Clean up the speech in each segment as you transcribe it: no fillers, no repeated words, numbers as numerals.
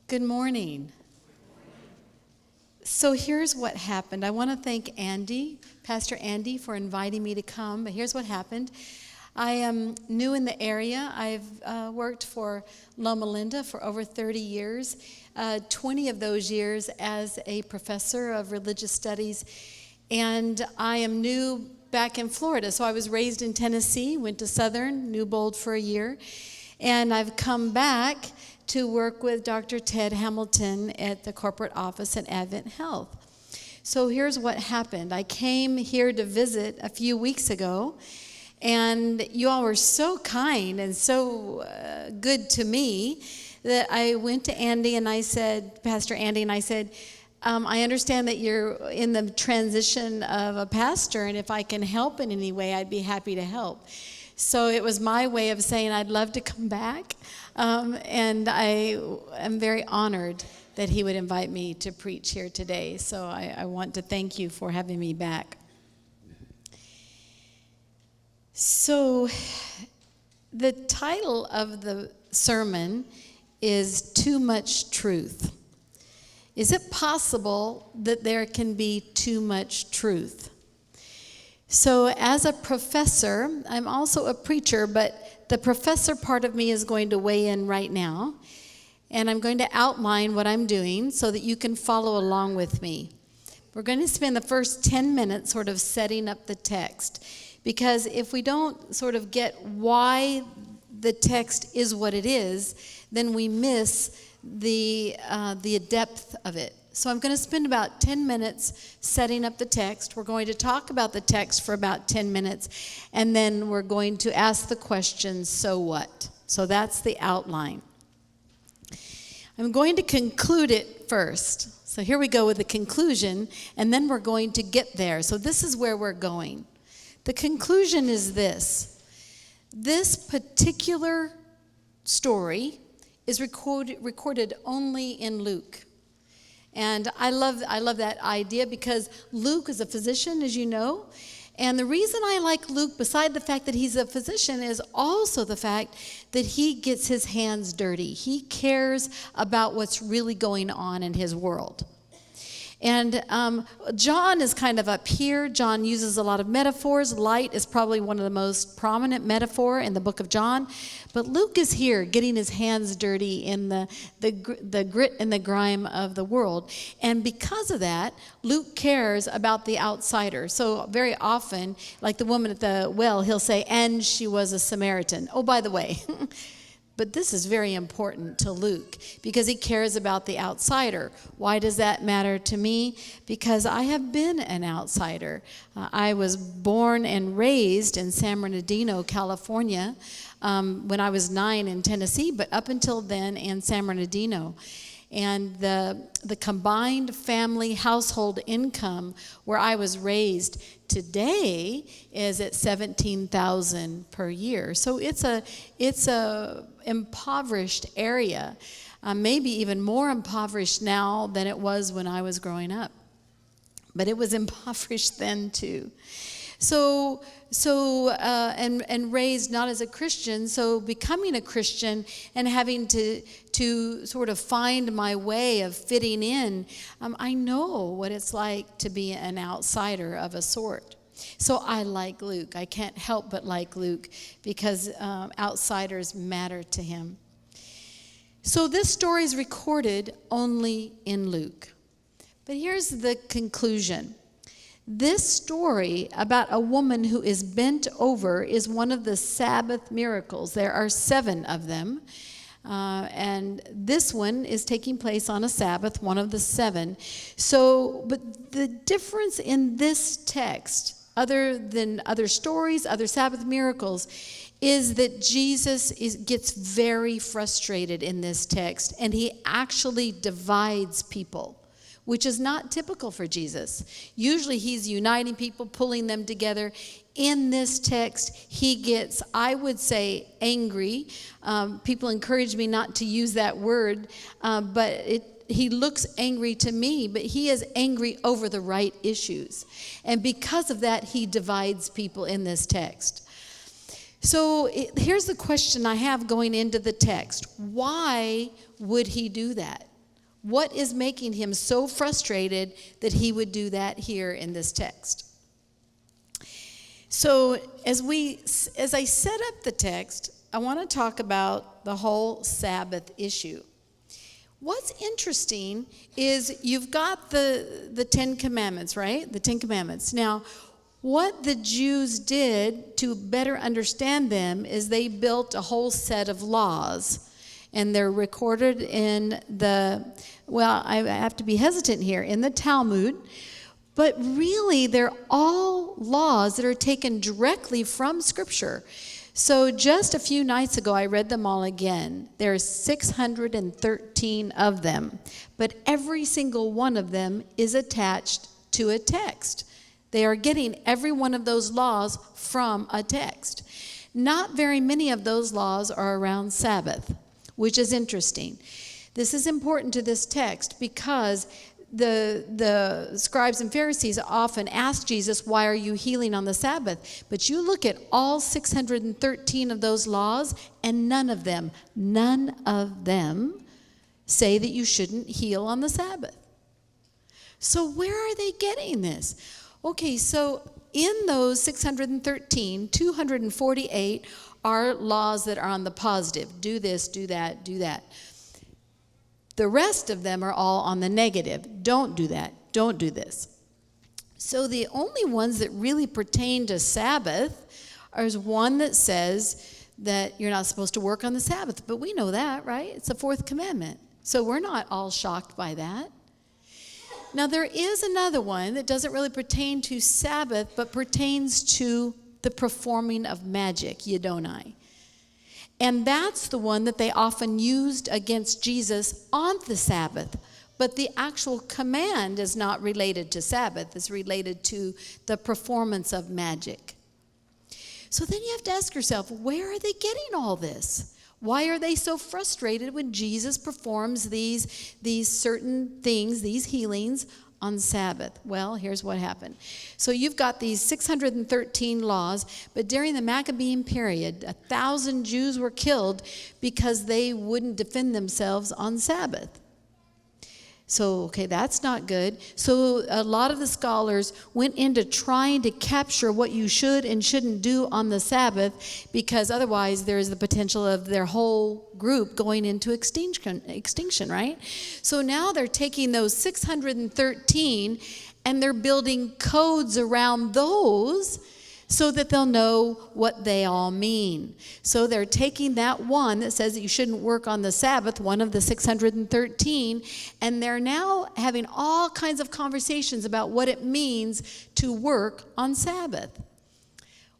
Good morning. So here's what happened. I want to thank Andy, Pastor Andy, for inviting me to come. But here's what happened. I am new in the area. I've worked for Loma Linda for over 30 years, 20 of those years as a professor of religious studies. And I am new back in Florida. So I was raised in Tennessee, went to Southern, New Bold for a year. And I've come back to work with Dr. Ted Hamilton at the corporate office at Advent Health. So here's what happened. I came here to visit a few weeks ago, and you all were so kind and so good to me that I went to Andy and I said, Pastor Andy, and I said, I understand that you're in the transition of a pastor, and if I can help in any way, I'd be happy to help. So it was my way of saying I'd love to come back, and I am very honored that he would invite me to preach here today. So I want to thank you for having me back. So the title of the sermon is Too Much Truth. Is it possible that there can be too much truth? So as a professor, I'm also a preacher, but the professor part of me is going to weigh in right now. And I'm going to outline what I'm doing so that you can follow along with me. We're going to spend the first 10 minutes sort of setting up the text. Because if we don't sort of get why the text is what it is, then we miss the depth of it. So I'm going to spend about 10 minutes setting up the text. We're going to talk about the text for about 10 minutes, and then we're going to ask the question, so what? So that's the outline. I'm going to conclude it first. So here we go with the conclusion, and then we're going to get there. So this is where we're going. The conclusion is this. This particular story is recorded only in Luke. And I love that idea because Luke is a physician, as you know. And the reason I like Luke, beside the fact that he's a physician, is also the fact that he gets his hands dirty. He cares about what's really going on in his world. And John is kind of up here. John uses a lot of metaphors. Light is probably one of the most prominent metaphor in the book of John. But Luke is here getting his hands dirty in the grit and the grime of the world. And because of that, Luke cares about the outsider. So very often, like the woman at the well, he'll say, and she was a Samaritan. Oh, by the way. But this is very important to Luke because he cares about the outsider. Why does that matter to me? Because I have been an outsider. I was born and raised in San Bernardino, California, when I was 9 in Tennessee, but up until then in San Bernardino. And the combined family household income where I was raised today is at $17,000 per year. So it's a impoverished area, maybe even more impoverished now than it was when I was growing up. But it was impoverished then too. So raised not as a Christian, so becoming a Christian and having to sort of find my way of fitting in, I know what it's like to be an outsider of a sort. So I like Luke. I can't help but like Luke because outsiders matter to him. So this story is recorded only in Luke. But here's the conclusion. This story about a woman who is bent over is one of the Sabbath miracles. There are 7 of them. And this one is taking place on a Sabbath, one of the 7. So, but the difference in this text, other than other stories, other Sabbath miracles, is that Jesus gets very frustrated in this text, and he actually divides people, which is not typical for Jesus. Usually he's uniting people, pulling them together. In this text, he gets, I would say, angry. People encourage me not to use that word, but he looks angry to me, but he is angry over the right issues. And because of that, he divides people in this text. So here's the question I have going into the text. Why would he do that? What is making him so frustrated that he would do that here in this text? So as I set up the text, I want to talk about the whole Sabbath issue. What's interesting is you've got the Ten Commandments, right? The Ten Commandments. Now, what the Jews did to better understand them is they built a whole set of laws. And they're recorded in I have to be hesitant here, in the Talmud. But really, they're all laws that are taken directly from Scripture. So just a few nights ago, I read them all again. There's 613 of them. But every single one of them is attached to a text. They are getting every one of those laws from a text. Not very many of those laws are around Sabbath, which is interesting. This is important to this text because the scribes and Pharisees often ask Jesus, why are you healing on the Sabbath? But you look at all 613 of those laws, and none of them say that you shouldn't heal on the Sabbath. So where are they getting this? Okay, so in those 613, 248 are laws that are on the positive. Do this, do that, do that. The rest of them are all on the negative. Don't do that. Don't do this. So the only ones that really pertain to Sabbath is one that says that you're not supposed to work on the Sabbath. But we know that, right? It's the fourth commandment. So we're not all shocked by that. Now there is another one that doesn't really pertain to Sabbath, but pertains to the performing of magic, Yidonai. And that's the one that they often used against Jesus on the Sabbath. But the actual command is not related to Sabbath. It's related to the performance of magic. So then you have to ask yourself, where are they getting all this? Why are they so frustrated when Jesus performs these certain things, these healings, on Sabbath? Well, here's what happened. So you've got these 613 laws, but during the Maccabean period, 1,000 Jews were killed because they wouldn't defend themselves on Sabbath. So, okay, that's not good. So a lot of the scholars went into trying to capture what you should and shouldn't do on the Sabbath, because otherwise there is the potential of their whole group going into extinction, right? So now they're taking those 613 and they're building codes around those so that they'll know what they all mean. So they're taking that one that says that you shouldn't work on the Sabbath, one of the 613, and they're now having all kinds of conversations about what it means to work on Sabbath.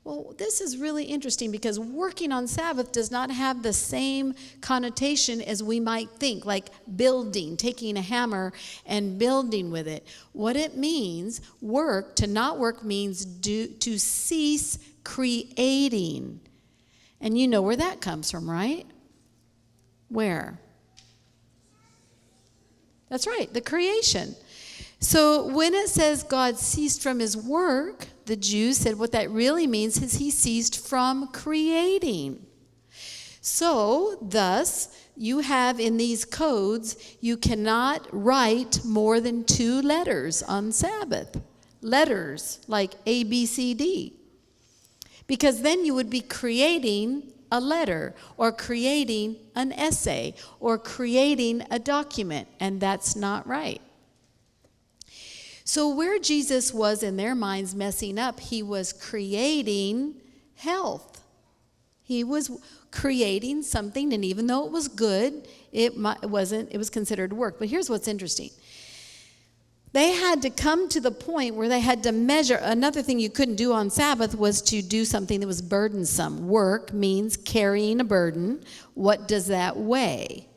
Well, this is really interesting because working on Sabbath does not have the same connotation as we might think, like building, taking a hammer and building with it. What it means, to not work means to cease creating. And you know where that comes from, right? Where? That's right, the creation. So when it says God ceased from his work, the Jews said what that really means is he ceased from creating. So, thus, you have in these codes, you cannot write more than 2 letters on Sabbath. Letters like A, B, C, D. Because then you would be creating a letter or creating an essay or creating a document, and that's not right. So where Jesus was in their minds messing up, he was creating health. He was creating something, and even though it was good, it was considered work. But here's what's interesting. They had to come to the point where they had to measure. Another thing you couldn't do on Sabbath was to do something that was burdensome. Work means carrying a burden. What does that weigh?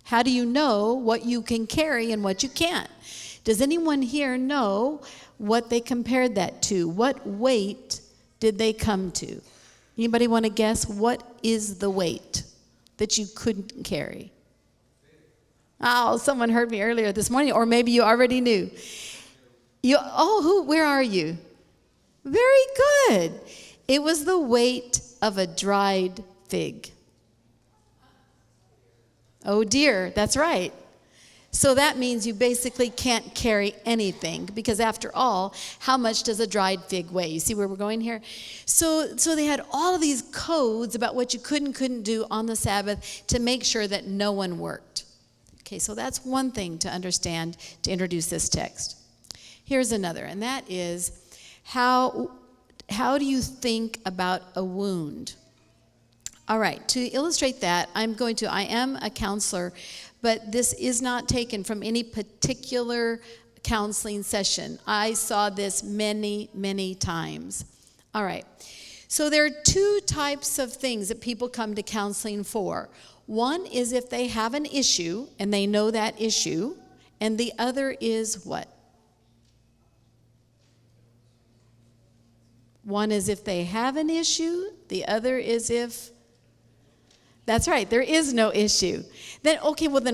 How do you know what you can carry and what you can't? Does anyone here know what they compared that to? What weight did they come to? Anybody want to guess? What is the weight that you couldn't carry? Oh, someone heard me earlier this morning, or maybe you already knew. Where are you? Very good. It was the weight of a dried fig. Oh dear, that's right. So that means you basically can't carry anything, because after all, how much does a dried fig weigh? You see where we're going here? So they had all of these codes about what you could and couldn't do on the Sabbath to make sure that no one worked. Okay, so that's one thing to understand to introduce this text. Here's another, and that is how do you think about a wound? All right, to illustrate that, I am a counselor, but this is not taken from any particular counseling session. I saw this many, many times. All right, so there are two types of things that people come to counseling for. One is if they have an issue and they know that issue, and the other is what? One is if they have an issue, the other is if... That's right, there is no issue. Then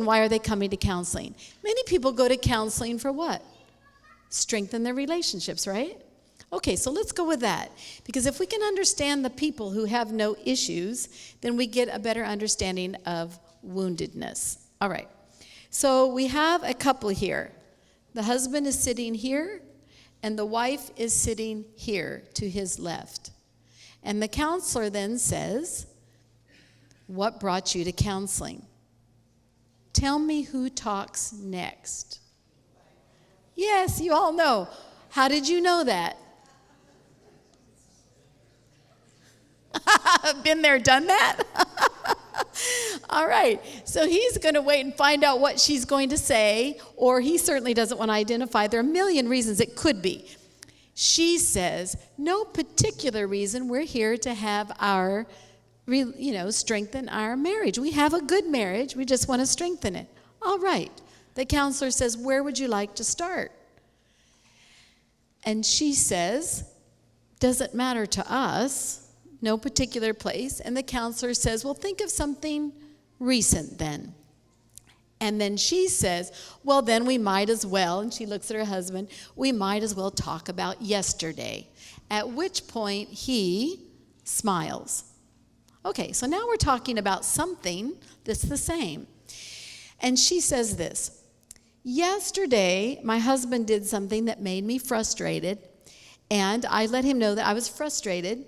why are they coming to counseling? Many people go to counseling for what? Strengthen their relationships, right? Okay, so let's go with that. Because if we can understand the people who have no issues, then we get a better understanding of woundedness. All right, so we have a couple here. The husband is sitting here, and the wife is sitting here to his left. And the counselor then says, what brought you to counseling? Tell me who talks next. Yes, you all know. How did you know that? Been there, done that? All right, so he's going to wait and find out what she's going to say, or he certainly doesn't want to identify. There are a million reasons it could be. She says, no particular reason. We're here to have our strengthen our marriage. We have a good marriage. We just want to strengthen it. All right. The counselor says, where would you like to start? And she says, doesn't matter to us, no particular place. And the counselor says, well, think of something recent then. And then she says, well, then we might as well, and she looks at her husband, we might as well talk about yesterday. At which point he smiles. Okay, so now we're talking about something that's the same. And she says this, yesterday my husband did something that made me frustrated, and I let him know that I was frustrated,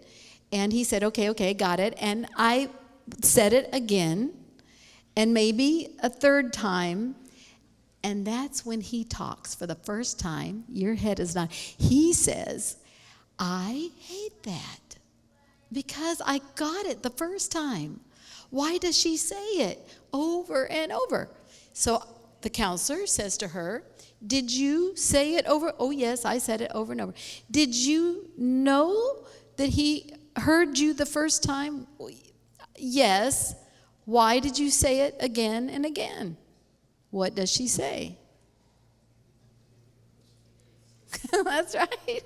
and he said, okay, got it. And I said it again, and maybe a third time, and that's when he talks for the first time. Your head is not. He says, I hate that. Because I got it the first time. Why does she say it over and over? So the counselor says to her, did you say it over? Oh, yes, I said it over and over. Did you know that he heard you the first time? Yes. Why did you say it again and again? What does she say? That's right.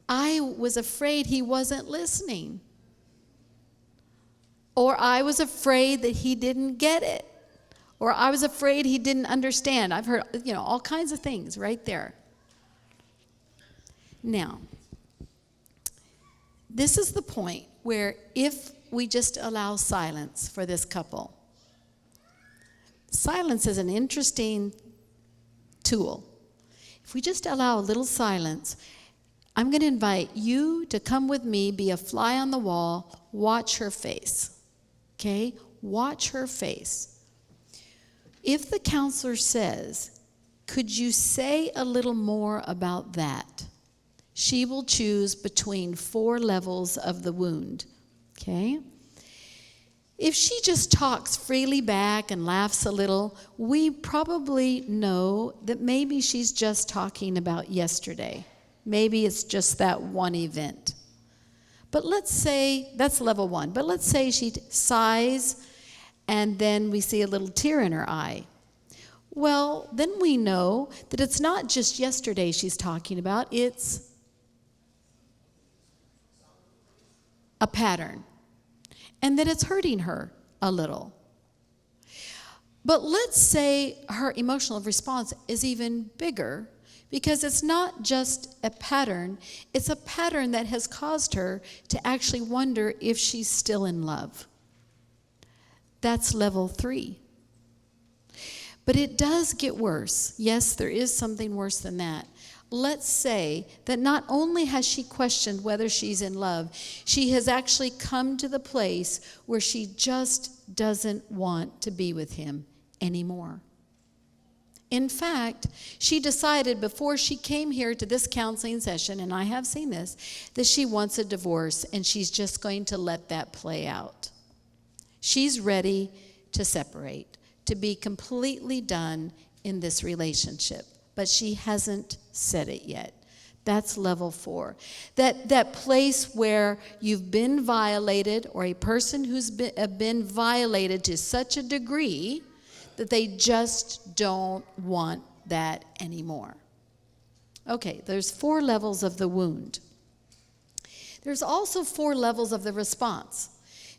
I was afraid he wasn't listening. Or I was afraid that he didn't get it. Or I was afraid he didn't understand. I've heard, all kinds of things right there. Now, this is the point where if we just allow silence for this couple, silence is an interesting tool. If we just allow a little silence, I'm going to invite you to come with me, be a fly on the wall, watch her face. Okay? Watch her face. If the counselor says, could you say a little more about that? She will choose between 4 levels of the wound. Okay? If she just talks freely back and laughs a little, we probably know that maybe she's just talking about yesterday. Maybe it's just that one event. But let's say, that's level 1, but let's say she sighs and then we see a little tear in her eye. Well, then we know that it's not just yesterday she's talking about, it's a pattern. And that it's hurting her a little. But let's say her emotional response is even bigger, because it's not just a pattern, it's a pattern that has caused her to actually wonder if she's still in love. That's level 3. But it does get worse. Yes, there is something worse than that. Let's say that not only has she questioned whether she's in love, she has actually come to the place where she just doesn't want to be with him anymore. In fact, she decided before she came here to this counseling session, and I have seen this, that she wants a divorce and she's just going to let that play out. She's ready to separate, to be completely done in this relationship. But she hasn't said it yet. That's level 4. That place where you've been violated, or a person who's been violated to such a degree that they just don't want that anymore. Okay, there's 4 levels of the wound. There's also 4 levels of the response.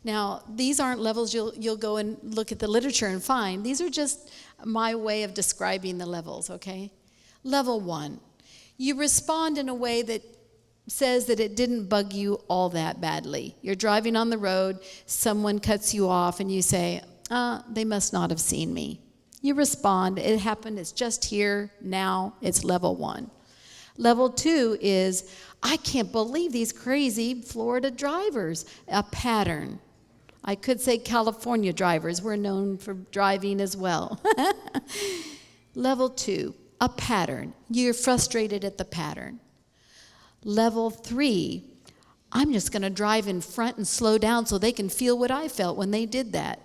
Now, these aren't levels you'll go and look at the literature and find. These are just my way of describing the levels, okay? Level 1, you respond in a way that says that it didn't bug you all that badly. You're driving on the road, someone cuts you off, and you say, they must not have seen me. You respond, it happened, it's just here, now, it's level 1. Level 2 is, I can't believe these crazy Florida drivers, a pattern. I could say California drivers, we're known for driving as well. Level 2. A pattern. You're frustrated at the pattern. Level 3, I'm just going to drive in front and slow down so they can feel what I felt when they did that.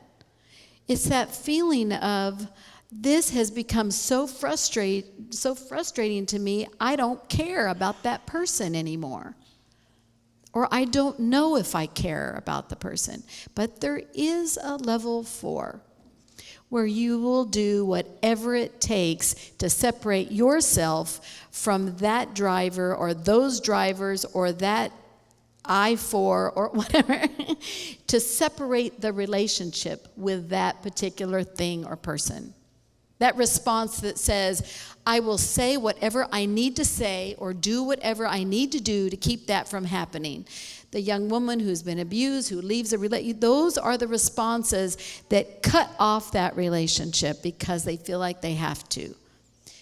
It's that feeling of, this has become so frustrating to me, I don't care about that person anymore. Or I don't know if I care about the person. But there is a level 4. Where you will do whatever it takes to separate yourself from that driver or those drivers or that I-4 or whatever, to separate the relationship with that particular thing or person. That response that says, I will say whatever I need to say or do whatever I need to do to keep that from happening. The young woman who's been abused, who leaves a relationship, those are the responses that cut off that relationship because they feel like they have to.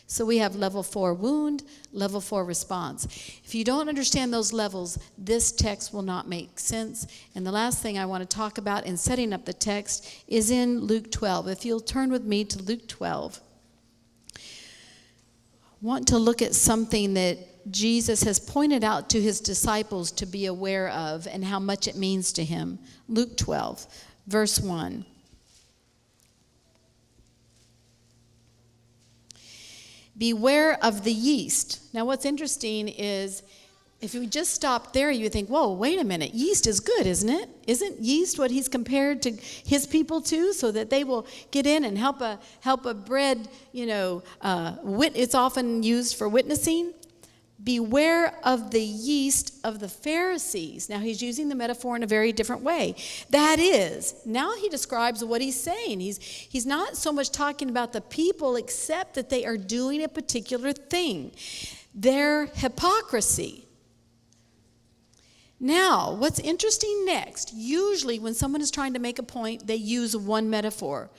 So we have level 4 wound, level 4 response. If you don't understand those levels, this text will not make sense. And the last thing I want to talk about in setting up the text is in Luke 12. If you'll turn with me to Luke 12. I want to look at something that Jesus has pointed out to his disciples to be aware of and how much it means to him. Luke 12, verse 1. Beware of the yeast. Now what's interesting is, if you just stop there, you would think, whoa, wait a minute, yeast is good, isn't it? Isn't yeast what he's compared to his people to, so that they will get in and help a bread, it's often used for witnessing? Beware of the yeast of the Pharisees. Now he's using the metaphor in a very different way. That is, now he describes what he's saying. He's not so much talking about the people, except that they are doing a particular thing. Their hypocrisy. Now, what's interesting next, usually when someone is trying to make a point, they use one metaphor.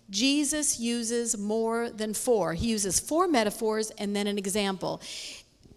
Jesus uses more than 4. He uses 4 metaphors and then an example.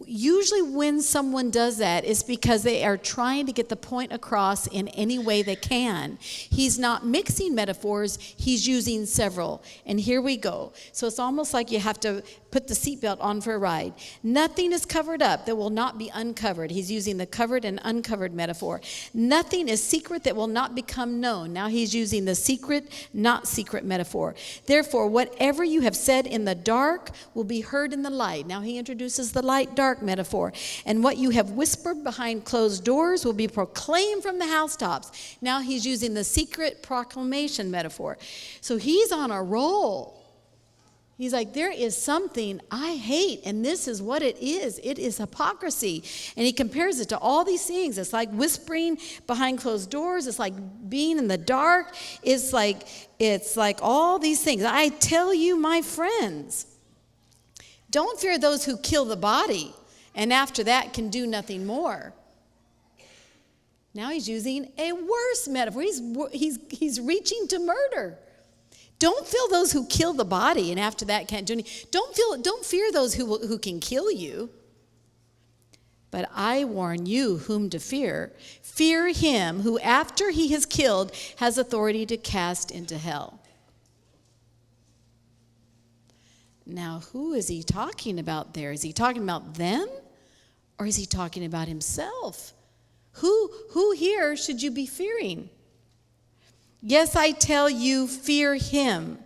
Usually when someone does that, it's because they are trying to get the point across in any way they can. He's not mixing metaphors, he's using several. And here we go. So it's almost like you have to put the seatbelt on for a ride. Nothing is covered up that will not be uncovered. He's using the covered and uncovered metaphor. Nothing is secret that will not become known. Now he's using the secret, not secret metaphor. Therefore, whatever you have said in the dark will be heard in the light. Now he introduces the light-dark metaphor. And what you have whispered behind closed doors will be proclaimed from the housetops. Now he's using the secret proclamation metaphor. So he's on a roll. He's like, there is something I hate, and this is what it is. It is hypocrisy. And he compares it to all these things. It's like whispering behind closed doors. It's like being in the dark. It's like all these things. I tell you, my friends, don't fear those who kill the body, and after that can do nothing more. Now he's using a worse metaphor. He's reaching to murder. Don't fear those who kill the body and after that can't do anything. Don't fear those who can kill you. But I warn you whom to fear. Fear him who after he has killed has authority to cast into hell. Now, who is he talking about there? Is he talking about them? Or is he talking about himself? Who here should you be fearing? Yes, I tell you, fear him.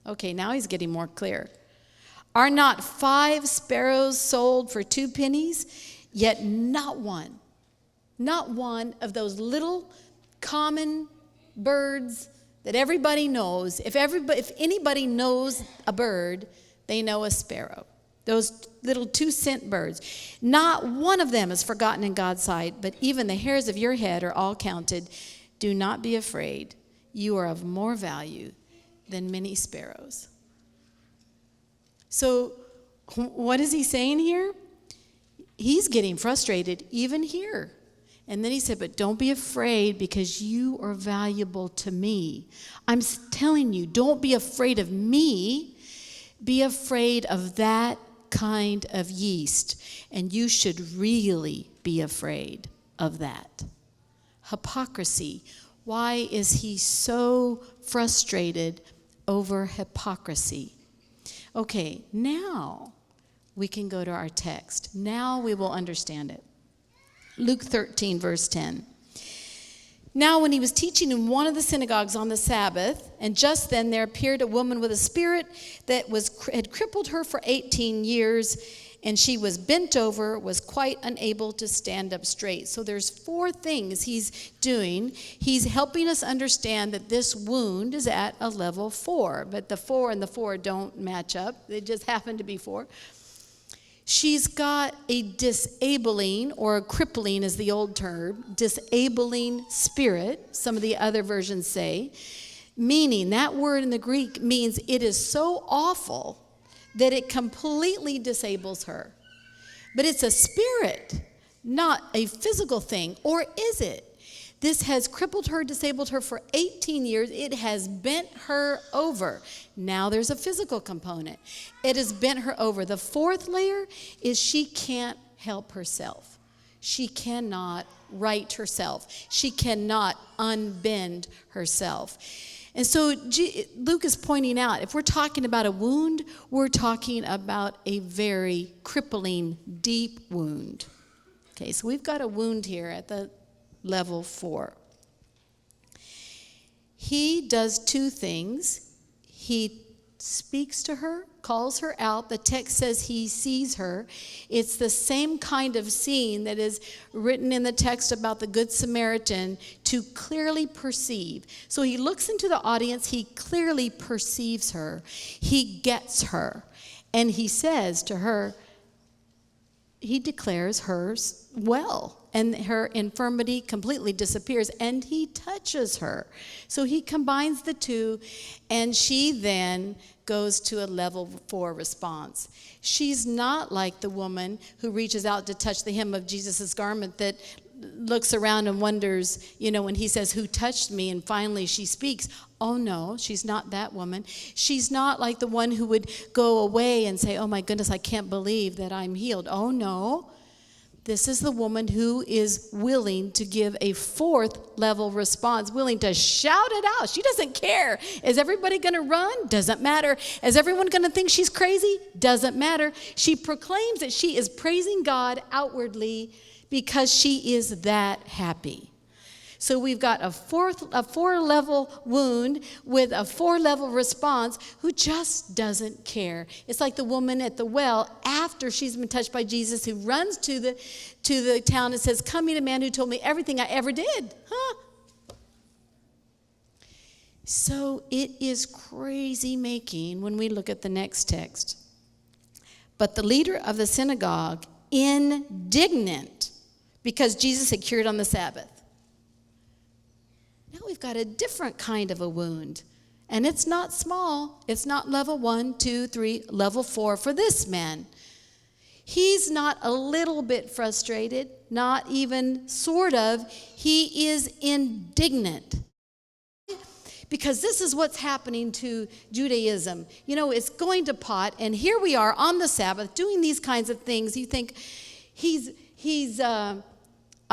Okay, now he's getting more clear. Are not 5 sparrows sold for 2 pennies? Yet not one of those little common birds that everybody knows. If anybody knows a bird, they know a sparrow. Those little 2-cent birds. Not one of them is forgotten in God's sight, but even the hairs of your head are all counted. Do not be afraid. You are of more value than many sparrows. So what is he saying here? He's getting frustrated even here. And then he said, but don't be afraid because you are valuable to me. I'm telling you, don't be afraid of me. Be afraid of that kind of yeast. And you should really be afraid of that. Hypocrisy. Why is he so frustrated over hypocrisy? Okay, now we can go to our text. Now we will understand it. Luke 13, verse 10. Now when he was teaching in one of the synagogues on the Sabbath, and just then there appeared a woman with a spirit that had crippled her for 18 years, and she was bent over, was quite unable to stand up straight. So there's 4 things he's doing. He's helping us understand that this wound is at a level 4, but the 4 and the 4 don't match up. They just happen to be 4. She's got a disabling, or a crippling is the old term, disabling spirit, some of the other versions say, meaning that word in the Greek means it is so awful that it completely disables her. But it's a spirit, not a physical thing, or is it? This has crippled her, disabled her for 18 years. It has bent her over. Now there's a physical component. It has bent her over. The 4th layer is she can't help herself. She cannot right herself. She cannot unbend herself. And so Luke is pointing out, if we're talking about a wound, we're talking about a very crippling, deep wound. Okay, so we've got a wound here at the level 4. He does 2 things. He speaks to her, calls her out. The text says he sees her. It's the same kind of scene that is written in the text about the Good Samaritan, to clearly perceive. So he looks into the audience. He clearly perceives her. He gets her. And he says to her, he declares her well, and her infirmity completely disappears, and he touches her. So he combines the 2, and she then goes to a level 4 response. She's not like the woman who reaches out to touch the hem of Jesus' garment, that looks around and wonders, when he says, who touched me? And finally she speaks. Oh no, she's not that woman. She's not like the one who would go away and say, oh my goodness, I can't believe that I'm healed. Oh no. This is the woman who is willing to give a 4th level response, willing to shout it out. She doesn't care. Is everybody going to run? Doesn't matter. Is everyone going to think she's crazy? Doesn't matter. She proclaims that she is praising God outwardly because she is that happy. So we've got a 4-level wound with a 4-level response who just doesn't care. It's like the woman at the well after she's been touched by Jesus, who runs to the town and says, come meet a man who told me everything I ever did. So it is crazy making when we look at the next text. But the leader of the synagogue, indignant because Jesus had cured on the Sabbath. Now we've got a different kind of a wound. And it's not small. It's not level 1, 2, 3, level 4 for this man. He's not a little bit frustrated, not even sort of. He is indignant. Because this is what's happening to Judaism. You know, it's going to pot, and here we are on the Sabbath doing these kinds of things. You think he's a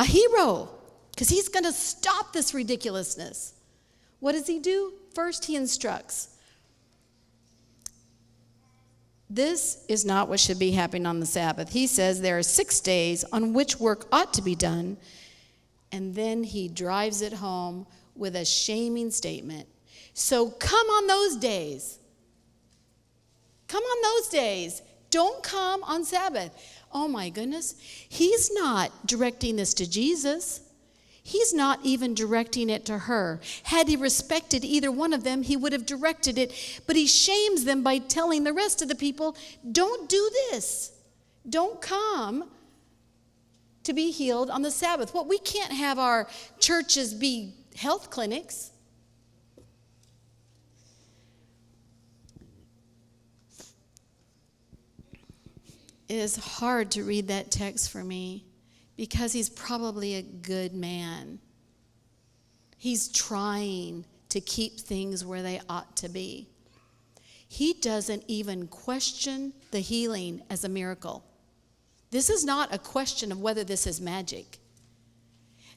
hero because he's going to stop this ridiculousness. What does he do? First, he instructs. This is not what should be happening on the Sabbath. He says there are 6 days on which work ought to be done, and then he drives it home with a shaming statement. So come on those days. Come on those days. Don't come on Sabbath. Oh my goodness. He's not directing this to Jesus. He's not even directing it to her. Had he respected either one of them, he would have directed it. But he shames them by telling the rest of the people, don't do this. Don't come to be healed on the Sabbath. Well, we can't have our churches be health clinics. It is hard to read that text for me because he's probably a good man. He's trying to keep things where they ought to be. He doesn't even question the healing as a miracle. This is not a question of whether this is magic.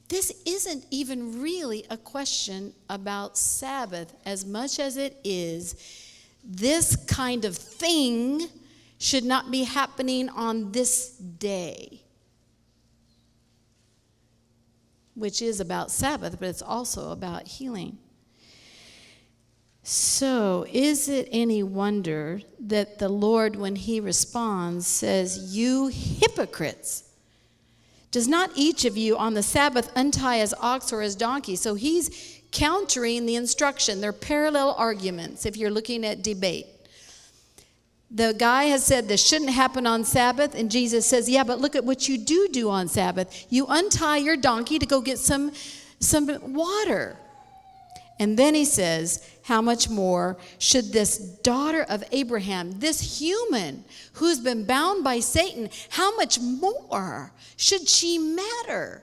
This isn't even really a question about Sabbath as much as it is this kind of thing should not be happening on this day, which is about Sabbath, but it's also about healing. So, is it any wonder that the Lord, when he responds, says, "You hypocrites, does not each of you on the Sabbath untie his ox or his donkey?" So he's countering the instruction. They're parallel arguments if you're looking at debate. The guy has said this shouldn't happen on Sabbath, and Jesus says, yeah, but look at what you do on Sabbath. You untie your donkey to go get some water. And then he says, how much more should this daughter of Abraham, this human who's been bound by Satan, how much more should she matter?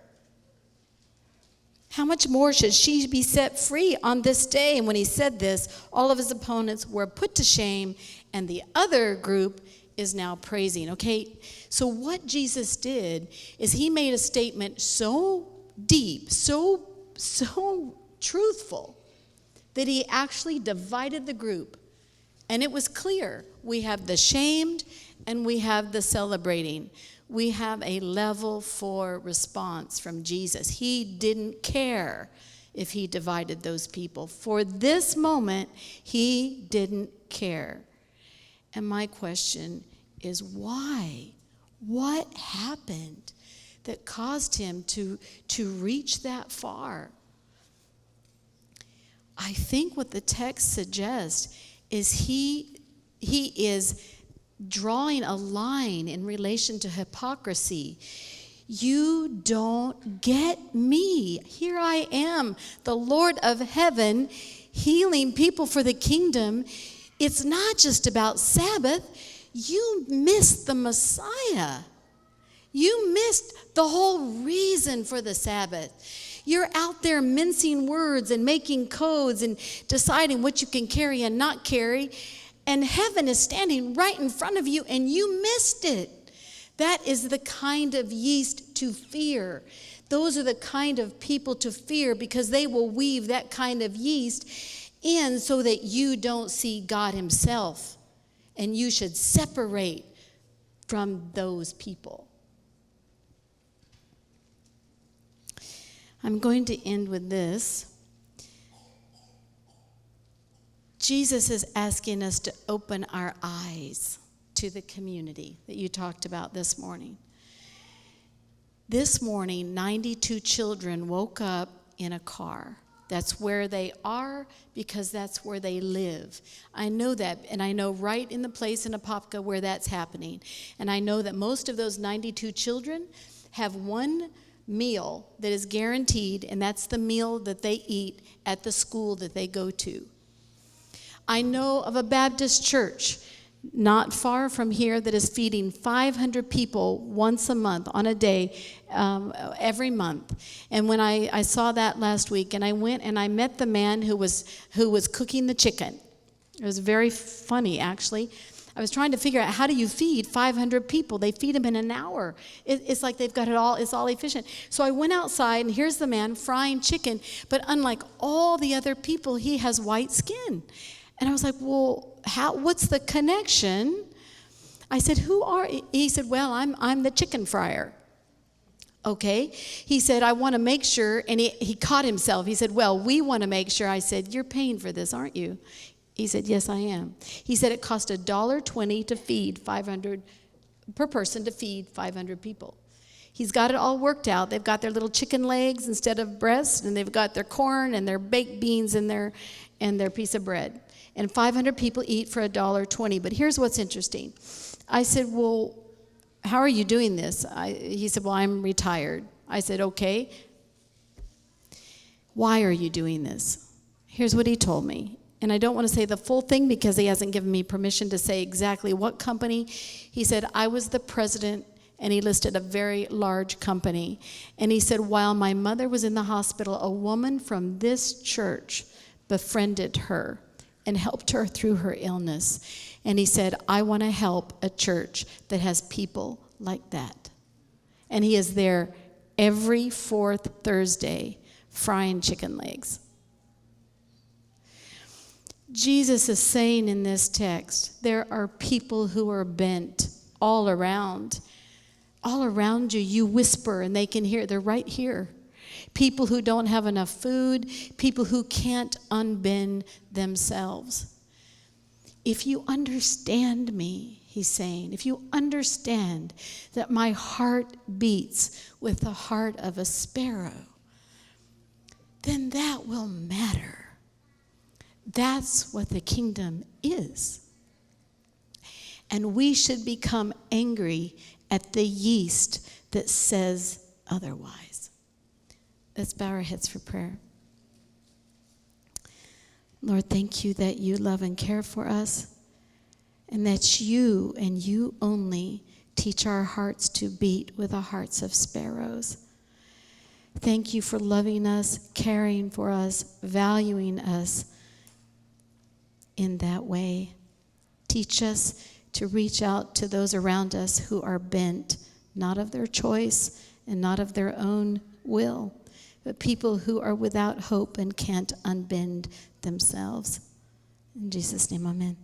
How much more should she be set free on this day? And when he said this, all of his opponents were put to shame, and the other group is now praising. Okay, so what Jesus did is he made a statement so deep, so truthful, that he actually divided the group. And it was clear. We have the shamed and we have the celebrating. We have a level 4 response from Jesus. He didn't care if he divided those people. For this moment, he didn't care. And my question is why? What happened that caused him to reach that far? I think what the text suggests is he is drawing a line in relation to hypocrisy. You don't get me. Here I am, the Lord of heaven, healing people for the kingdom. It's not just about Sabbath. You missed the Messiah. You missed the whole reason for the Sabbath. You're out there mincing words and making codes and deciding what you can carry and not carry. And heaven is standing right in front of you and you missed it. That is the kind of yeast to fear. Those are the kind of people to fear because they will weave that kind of yeast in so that you don't see God himself. And you should separate from those people. I'm going to end with this. Jesus is asking us to open our eyes to the community that you talked about this morning. This morning, 92 children woke up in a car. That's where they are because that's where they live. I know that, and I know right in the place in Apopka where that's happening. And I know that most of those 92 children have one meal that is guaranteed, and that's the meal that they eat at the school that they go to. I know of a Baptist church not far from here that is feeding 500 people once a month on a day, every month. And when I saw that last week, and I went and I met the man who was cooking the chicken. It was very funny, actually. I was trying to figure out, how do you feed 500 people? They feed them in an hour. It's like they've got it all, it's all efficient. So I went outside, and here's the man frying chicken, but unlike all the other people, he has white skin. And I was like, well, what's the connection? I said, who are you? He said, well, I'm the chicken fryer. Okay. He said, I want to make sure, and he caught himself. He said, well, we want to make sure. I said, you're paying for this, aren't you? He said, yes, I am. He said it cost $1.20 to feed 500 per person to feed 500 people. He's got it all worked out. They've got their little chicken legs instead of breasts, and they've got their corn and their baked beans and their piece of bread. And 500 people eat for $1.20. But here's what's interesting. I said, well, how are you doing this? He said, well, I'm retired. I said, okay. Why are you doing this? Here's what he told me. And I don't want to say the full thing because he hasn't given me permission to say exactly what company. He said, I was the president, and he listed a very large company. And he said, while my mother was in the hospital, a woman from this church befriended her and helped her through her illness. And he said, I want to help a church that has people like that. And he is there every fourth Thursday frying chicken legs. Jesus is saying in this text, there are people who are bent all around. All around you, you whisper and they can hear. They're right here. People who don't have enough food, people who can't unbend themselves. If you understand me, he's saying, if you understand that my heart beats with the heart of a sparrow, then that will matter. That's what the kingdom is. And we should become angry at the yeast that says otherwise. Let's bow our heads for prayer. Lord, thank you that you love and care for us, and that you and you only teach our hearts to beat with the hearts of sparrows. Thank you for loving us, caring for us, valuing us in that way. Teach us to reach out to those around us who are bent, not of their choice and not of their own will, but people who are without hope and can't unbend themselves. In Jesus' name, amen.